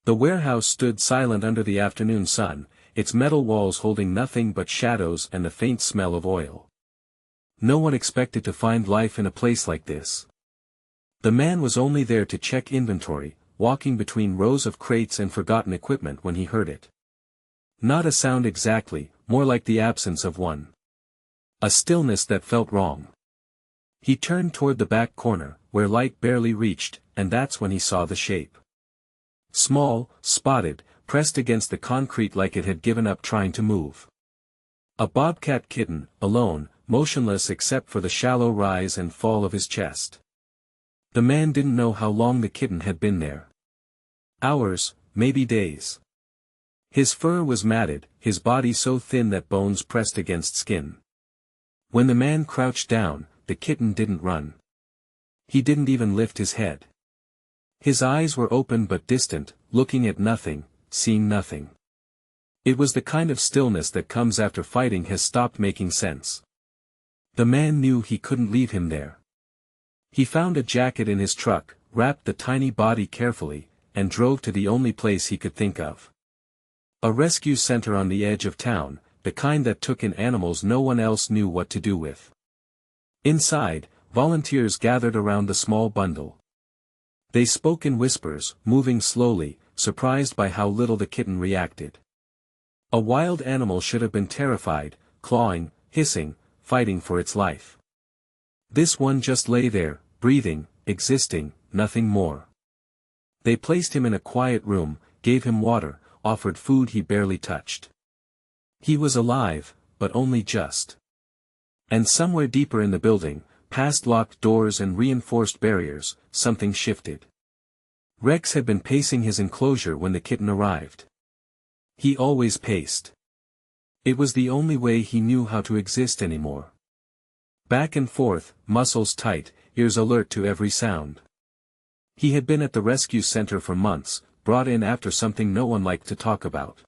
The warehouse stood silent under the afternoon sun, its metal walls holding nothing but shadows and the faint smell of oil. No one expected to find life in a place like this. The man was only there to check inventory, walking between rows of crates and forgotten equipment when he heard it. Not a sound exactly, more like the absence of one. A stillness that felt wrong. He turned toward the back corner, where light barely reached, and that's when he saw the shape. Small, spotted, pressed against the concrete like it had given up trying to move. A bobcat kitten, alone, motionless except for the shallow rise and fall of his chest. The man didn't know how long the kitten had been there. Hours, maybe days. His fur was matted, his body so thin that bones pressed against skin. When the man crouched down, the kitten didn't run. He didn't even lift his head. His eyes were open but distant, looking at nothing, seeing nothing. It was the kind of stillness that comes after fighting has stopped making sense. The man knew he couldn't leave him there. He found a jacket in his truck, wrapped the tiny body carefully, and drove to the only place he could think of. A rescue center on the edge of town, the kind that took in animals no one else knew what to do with. Inside, volunteers gathered around the small bundle. They spoke in whispers, moving slowly, surprised by how little the kitten reacted. A wild animal should have been terrified, clawing, hissing, fighting for its life. This one just lay there, breathing, existing, nothing more. They placed him in a quiet room, gave him water, offered food he barely touched. He was alive, but only just. And somewhere deeper in the building, past locked doors and reinforced barriers, something shifted. Rex had been pacing his enclosure when the kitten arrived. He always paced. It was the only way he knew how to exist anymore. Back and forth, muscles tight, ears alert to every sound. He had been at the rescue center for months, brought in after something no one liked to talk about.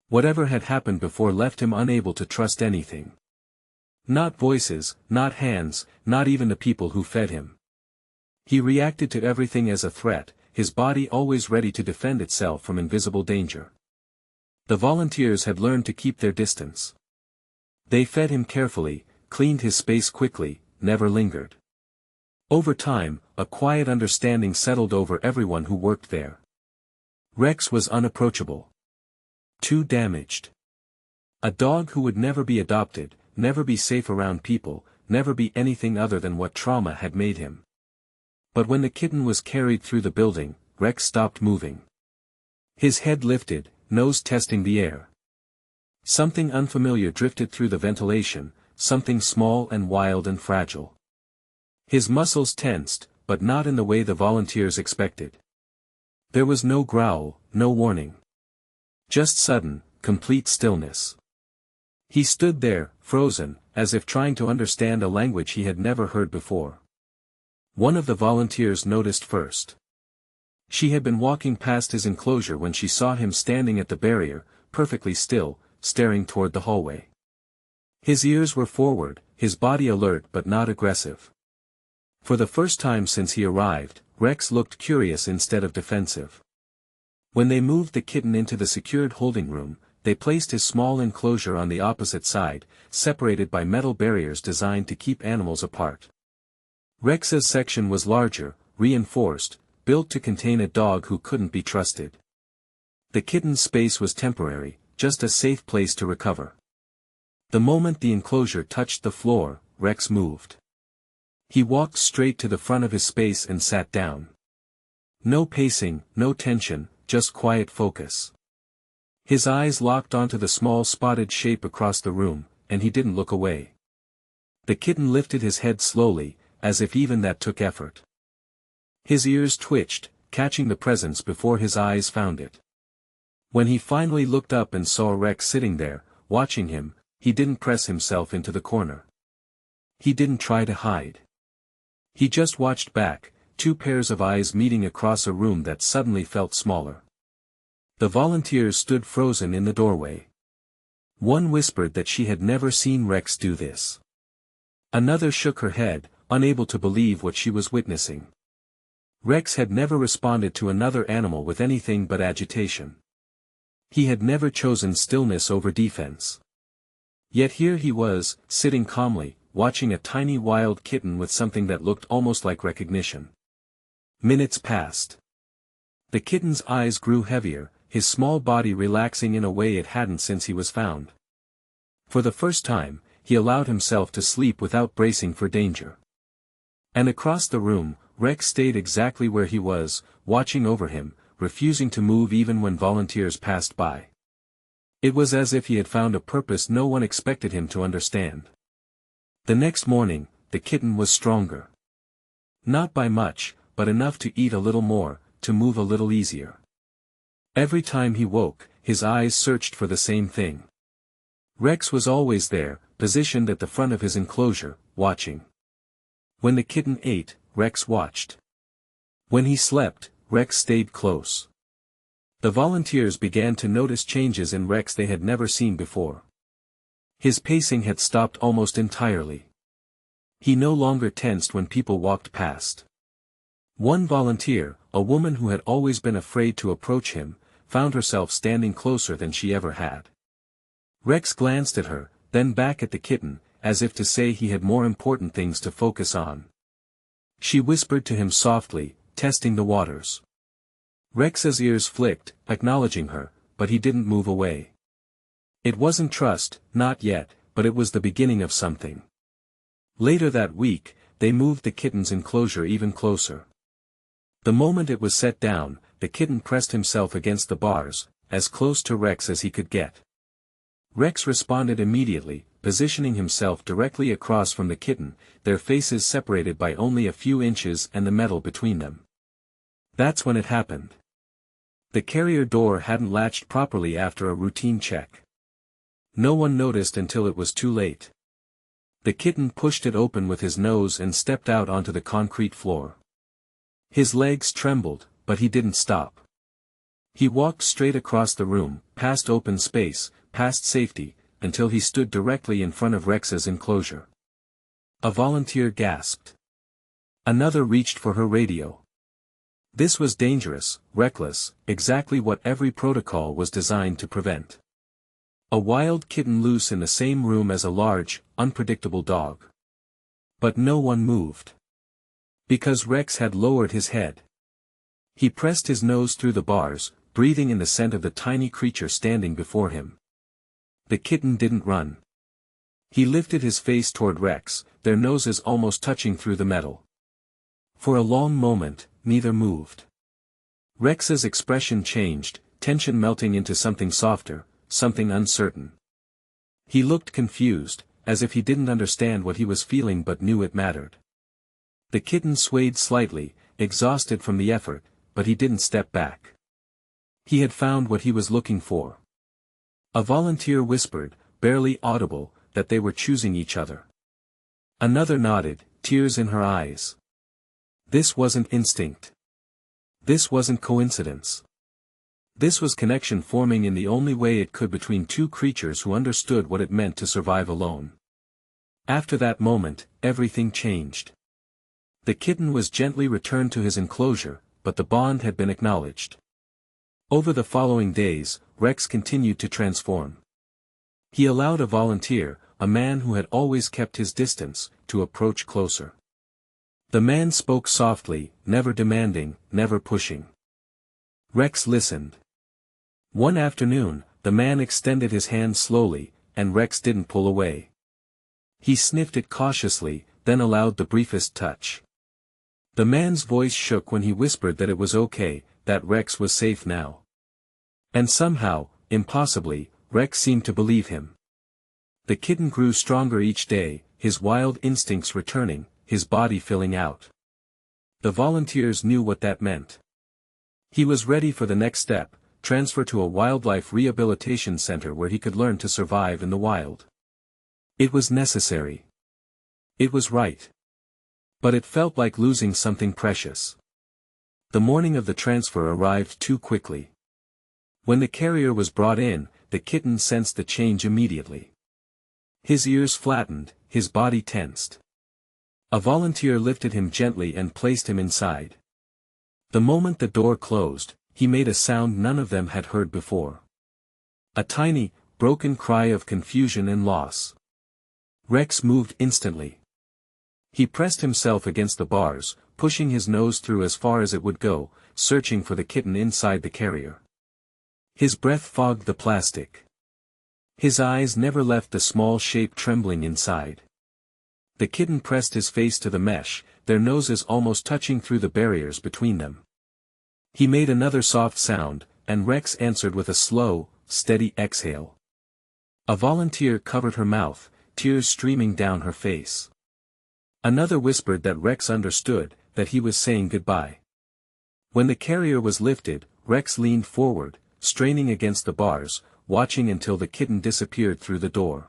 Whatever had happened before left him unable to trust anything. Not voices, not hands, not even the people who fed him. He reacted to everything as a threat, his body always ready to defend itself from invisible danger. The volunteers had learned to keep their distance. They fed him carefully, cleaned his space quickly, never lingered. Over time, a quiet understanding settled over everyone who worked there. Rex was unapproachable. Too damaged. A dog who would never be adopted, never be safe around people, never be anything other than what trauma had made him. But when the kitten was carried through the building, Rex stopped moving. His head lifted, nose testing the air. Something unfamiliar drifted through the ventilation, something small and wild and fragile. His muscles tensed, but not in the way the volunteers expected. There was no growl, no warning. Just sudden, complete stillness. He stood there, frozen, as if trying to understand a language he had never heard before. One of the volunteers noticed first. She had been walking past his enclosure when she saw him standing at the barrier, perfectly still, staring toward the hallway. His ears were forward, his body alert but not aggressive. For the first time since he arrived, Rex looked curious instead of defensive. When they moved the kitten into the secured holding room, they placed his small enclosure on the opposite side, separated by metal barriers designed to keep animals apart. Rex's section was larger, reinforced, built to contain a dog who couldn't be trusted. The kitten's space was temporary, just a safe place to recover. The moment the enclosure touched the floor, Rex moved. He walked straight to the front of his space and sat down. No pacing, no tension, just quiet focus. His eyes locked onto the small spotted shape across the room, and he didn't look away. The kitten lifted his head slowly, as if even that took effort. His ears twitched, catching the presence before his eyes found it. When he finally looked up and saw Rex sitting there, watching him, he didn't press himself into the corner. He didn't try to hide. He just watched back, two pairs of eyes meeting across a room that suddenly felt smaller. The volunteers stood frozen in the doorway. One whispered that she had never seen Rex do this. Another shook her head, unable to believe what she was witnessing. Rex had never responded to another animal with anything but agitation. He had never chosen stillness over defense. Yet here he was, sitting calmly, watching a tiny wild kitten with something that looked almost like recognition. Minutes passed. The kitten's eyes grew heavier, his small body relaxing in a way it hadn't since he was found. For the first time, he allowed himself to sleep without bracing for danger. And across the room, Rex stayed exactly where he was, watching over him, refusing to move even when volunteers passed by. It was as if he had found a purpose no one expected him to understand. The next morning, the kitten was stronger. Not by much, but enough to eat a little more, to move a little easier. Every time he woke, his eyes searched for the same thing. Rex was always there, positioned at the front of his enclosure, watching. When the kitten ate, Rex watched. When he slept, Rex stayed close. The volunteers began to notice changes in Rex they had never seen before. His pacing had stopped almost entirely. He no longer tensed when people walked past. One volunteer, a woman who had always been afraid to approach him, found herself standing closer than she ever had. Rex glanced at her, then back at the kitten, as if to say he had more important things to focus on. She whispered to him softly, testing the waters. Rex's ears flicked, acknowledging her, but he didn't move away. It wasn't trust, not yet, but it was the beginning of something. Later that week, they moved the kitten's enclosure even closer. The moment it was set down, the kitten pressed himself against the bars, as close to Rex as he could get. Rex responded immediately, positioning himself directly across from the kitten, their faces separated by only a few inches and the metal between them. That's when it happened. The carrier door hadn't latched properly after a routine check. No one noticed until it was too late. The kitten pushed it open with his nose and stepped out onto the concrete floor. His legs trembled, but he didn't stop. He walked straight across the room, past open space, past safety, until he stood directly in front of Rex's enclosure. A volunteer gasped. Another reached for her radio. This was dangerous, reckless, exactly what every protocol was designed to prevent. A wild kitten loose in the same room as a large, unpredictable dog. But no one moved. Because Rex had lowered his head. He pressed his nose through the bars, breathing in the scent of the tiny creature standing before him. The kitten didn't run. He lifted his face toward Rex, their noses almost touching through the metal. For a long moment, neither moved. Rex's expression changed, tension melting into something softer, something uncertain. He looked confused, as if he didn't understand what he was feeling but knew it mattered. The kitten swayed slightly, exhausted from the effort, but he didn't step back. He had found what he was looking for. A volunteer whispered, barely audible, that they were choosing each other. Another nodded, tears in her eyes. This wasn't instinct. This wasn't coincidence. This was connection forming in the only way it could between two creatures who understood what it meant to survive alone. After that moment, everything changed. The kitten was gently returned to his enclosure, but the bond had been acknowledged. Over the following days, Rex continued to transform. He allowed a volunteer, a man who had always kept his distance, to approach closer. The man spoke softly, never demanding, never pushing. Rex listened. One afternoon, the man extended his hand slowly, and Rex didn't pull away. He sniffed it cautiously, then allowed the briefest touch. The man's voice shook when he whispered that it was okay, that Rex was safe now. And somehow, impossibly, Rex seemed to believe him. The kitten grew stronger each day, his wild instincts returning, his body filling out. The volunteers knew what that meant. He was ready for the next step, transfer to a wildlife rehabilitation center where he could learn to survive in the wild. It was necessary. It was right. But it felt like losing something precious. The morning of the transfer arrived too quickly. When the carrier was brought in, the kitten sensed the change immediately. His ears flattened, his body tensed. A volunteer lifted him gently and placed him inside. The moment the door closed, he made a sound none of them had heard before. A tiny, broken cry of confusion and loss. Rex moved instantly. He pressed himself against the bars, pushing his nose through as far as it would go, searching for the kitten inside the carrier. His breath fogged the plastic. His eyes never left the small shape trembling inside. The kitten pressed his face to the mesh, their noses almost touching through the barriers between them. He made another soft sound, and Rex answered with a slow, steady exhale. A volunteer covered her mouth, tears streaming down her face. Another whispered that Rex understood, that he was saying goodbye. When the carrier was lifted, Rex leaned forward, straining against the bars, watching until the kitten disappeared through the door.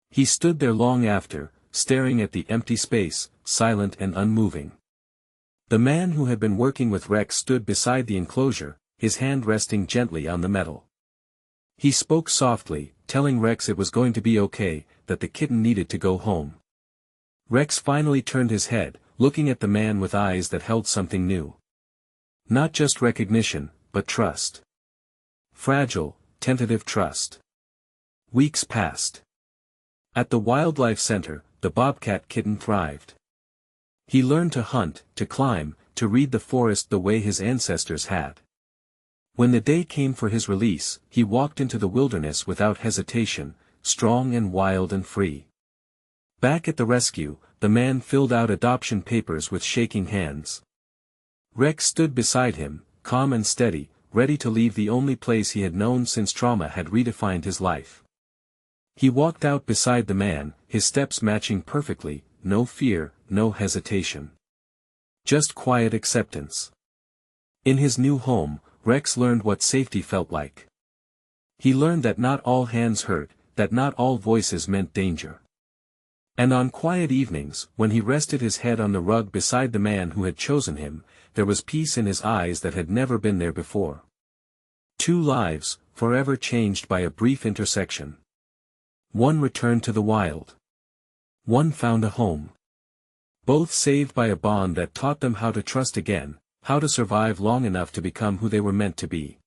He stood there long after, staring at the empty space, silent and unmoving. The man who had been working with Rex stood beside the enclosure, his hand resting gently on the metal. He spoke softly, telling Rex it was going to be okay, that the kitten needed to go home. Rex finally turned his head, looking at the man with eyes that held something new. Not just recognition, but trust. Fragile, tentative trust. Weeks passed. At the Wildlife Center, the Bobcat kitten thrived. He learned to hunt, to climb, to read the forest the way his ancestors had. When the day came for his release, he walked into the wilderness without hesitation, strong and wild and free. Back at the rescue, the man filled out adoption papers with shaking hands. Rex stood beside him, calm and steady, ready to leave the only place he had known since trauma had redefined his life. He walked out beside the man, his steps matching perfectly, no fear, no hesitation. Just quiet acceptance. In his new home, Rex learned what safety felt like. He learned that not all hands hurt, that not all voices meant danger. And on quiet evenings, when he rested his head on the rug beside the man who had chosen him, there was peace in his eyes that had never been there before. Two lives, forever changed by a brief intersection. One returned to the wild. One found a home. Both saved by a bond that taught them how to trust again, how to survive long enough to become who they were meant to be.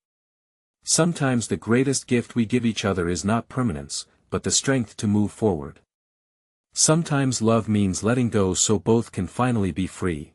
Sometimes the greatest gift we give each other is not permanence, but the strength to move forward. Sometimes love means letting go so both can finally be free.